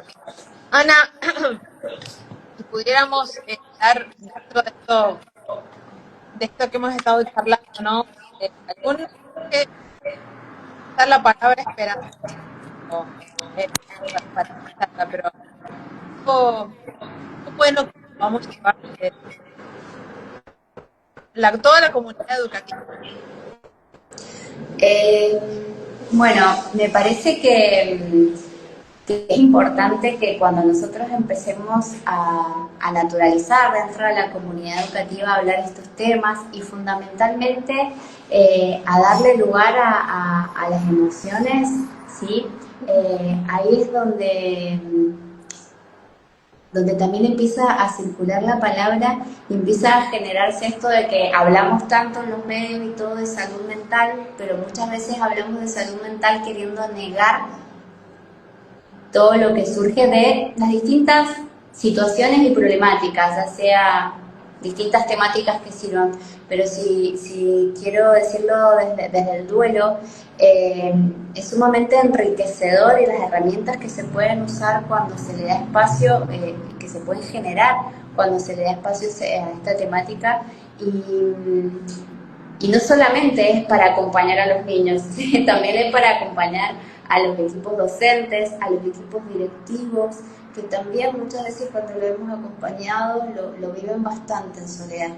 Ana, si pudiéramos dar dentro de esto que hemos estado charlando, ¿no? Algún que dar la palabra esperanza eh, para empezarla, pero algo bueno que vamos a llevar de toda la comunidad educativa. Eh, bueno, me parece que es importante que cuando nosotros empecemos a naturalizar dentro de la comunidad educativa hablar estos temas y fundamentalmente a darle lugar a las emociones, ¿sí? Ahí es donde también empieza a circular la palabra y empieza a generarse esto de que hablamos tanto en los medios y todo de salud mental, pero muchas veces hablamos de salud mental queriendo negar todo lo que surge de las distintas situaciones y problemáticas, ya sea distintas temáticas que sirvan. Pero si quiero decirlo desde el duelo, es sumamente enriquecedor y las herramientas que se pueden usar cuando se le da espacio, que se pueden generar cuando se le da espacio a esta temática y no solamente es para acompañar a los niños, también es para acompañar a los equipos docentes, a los equipos directivos, que también muchas veces cuando lo hemos acompañado lo viven bastante en soledad.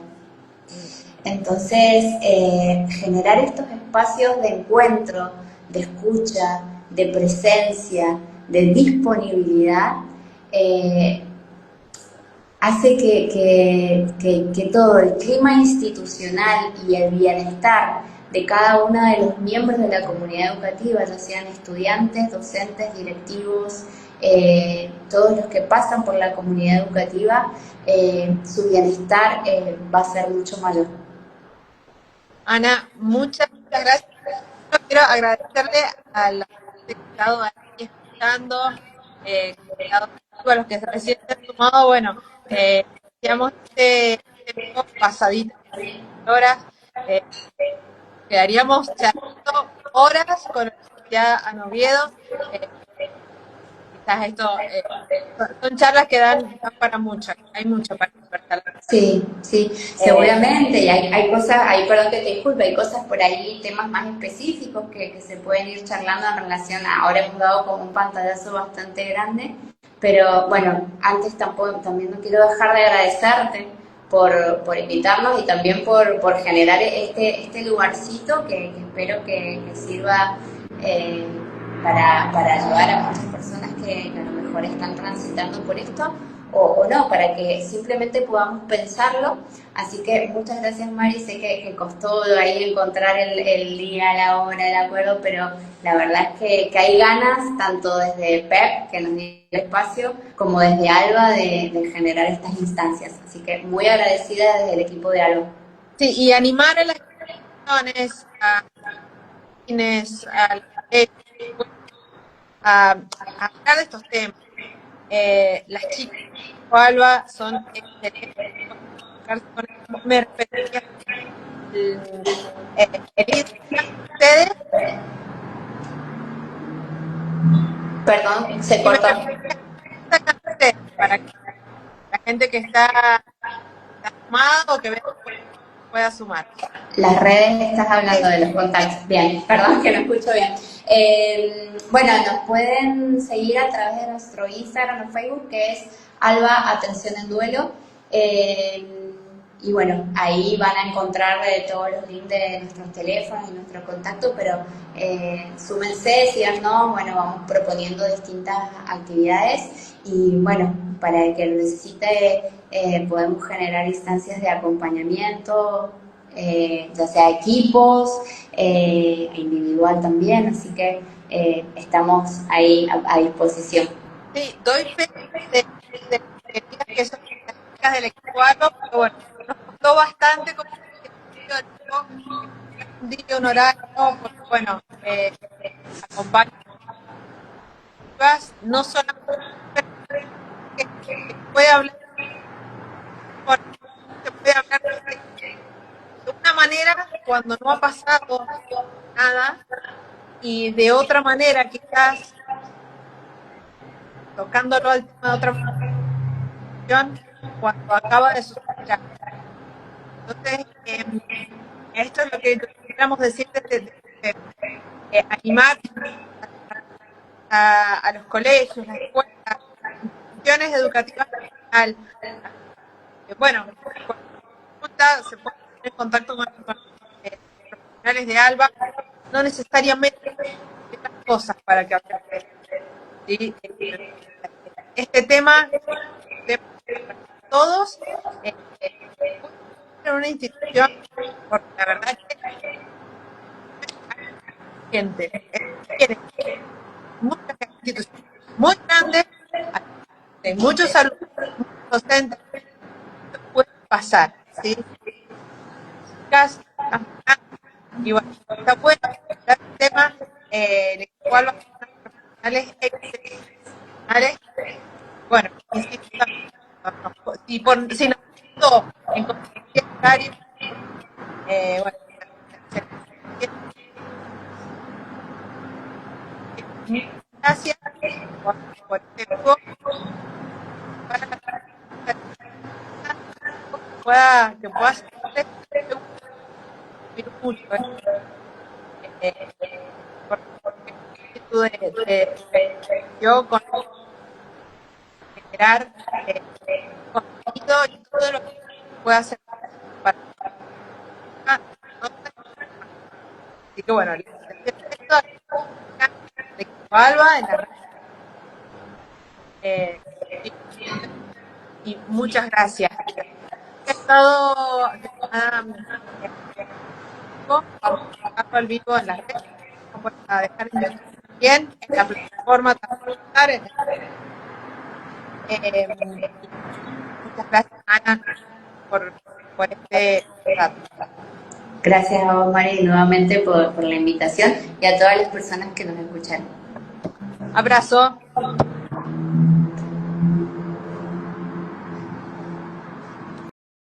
Entonces, generar estos espacios de encuentro, de escucha, de presencia, de disponibilidad, hace que todo el clima institucional y el bienestar de cada uno de los miembros de la comunidad educativa, ya sean estudiantes, docentes, directivos, todos los que pasan por la comunidad educativa, su bienestar va a ser mucho mayor. Ana, muchas gracias. Yo quiero agradecerle a la gente que ha estado ahí escuchando, a los que recién se han sumado. Bueno, decíamos este vivo pasadito de horas. eh, Quedaríamos charlando horas con la Universidad Ana Oviedo. Eh, Quizás esto son charlas que dan para mucho, hay mucho para conversar. Sí, sí, Eh, seguramente. Y hay cosas, hay, perdón que te disculpe, hay cosas por ahí, temas más específicos que se pueden ir charlando en relación a, ahora hemos dado como un pantallazo bastante grande, pero bueno, antes tampoco, también no quiero dejar de agradecerte por invitarnos y también por generar este lugarcito que espero que sirva eh, para ayudar a muchas personas que a lo mejor están transitando por esto o no, para que simplemente podamos pensarlo. Así que muchas gracias Mari, sé que costó ahí encontrar el día, la hora, el acuerdo, pero la verdad es que hay ganas, tanto desde PEP, que nos dio el espacio, como desde ALBA de generar estas instancias. Así que muy agradecida desde el equipo de ALBA. sí, y animar a las instituciones, a quienes, a, a hablar de estos temas. las chicas de Alba son excelentes. Me refería el Instagram de ustedes. Perdón, se Y me cortó. refería al Instagram de ustedes, para que la gente que está sumada o que vea pueda sumar. Las redes, estás hablando Sí, de los contactos. Bien, perdón que no escucho bien. Bueno, nos pueden seguir a través de nuestro Instagram o Facebook, que es Alba Atención en Duelo. Y bueno, ahí van a encontrar todos los links de nuestros teléfonos y nuestro contacto, pero súmense, síganos, bueno, vamos proponiendo distintas actividades y bueno, para el que lo necesite podemos generar instancias de acompañamiento, ya sea equipos, individual también, así que estamos ahí a disposición. sí, doy fe de las queridas que son las chicas del equipo Alba, pero bueno, nos costó bastante como un día, un horario, porque bueno, acompañas, no solamente que puede hablar, se puede hablar de una manera cuando no ha pasado nada y de otra manera quizás tocándolo al tema de otra manera cuando acaba de suceder. Entonces, esto es lo que queremos decir animar a los colegios, las escuelas, instituciones educativas en general. Bueno, cualquier pregunta se puede poner en contacto con los profesionales de ALBA, no necesariamente las cosas para que hablemos. ¿Sí? Este tema es un tema para todos, eh, en una institución, porque la verdad es que gente, tiene muchas instituciones muy grandes, hay muchos alumnos, muchos docentes, puede pasar, ¿sí? Y bueno, está bueno el tema, el cual va a ser profesionales excepcionales. Bueno, insisto, si nos quedó en cualquier horario, bueno, muchas gracias por este grupo, para que pueda ser mucho, porque yo con generar contenido y todo lo que pueda hacer para así que bueno, de Alba en la red, y muchas gracias. He estado vamos a dejarlo al vivo en las redes, vamos a dejar en YouTube también, en la plataforma también, muchas gracias Ana por este rato. Gracias a vos, Mari, nuevamente por la invitación y a todas las personas que nos escucharon. Abrazo.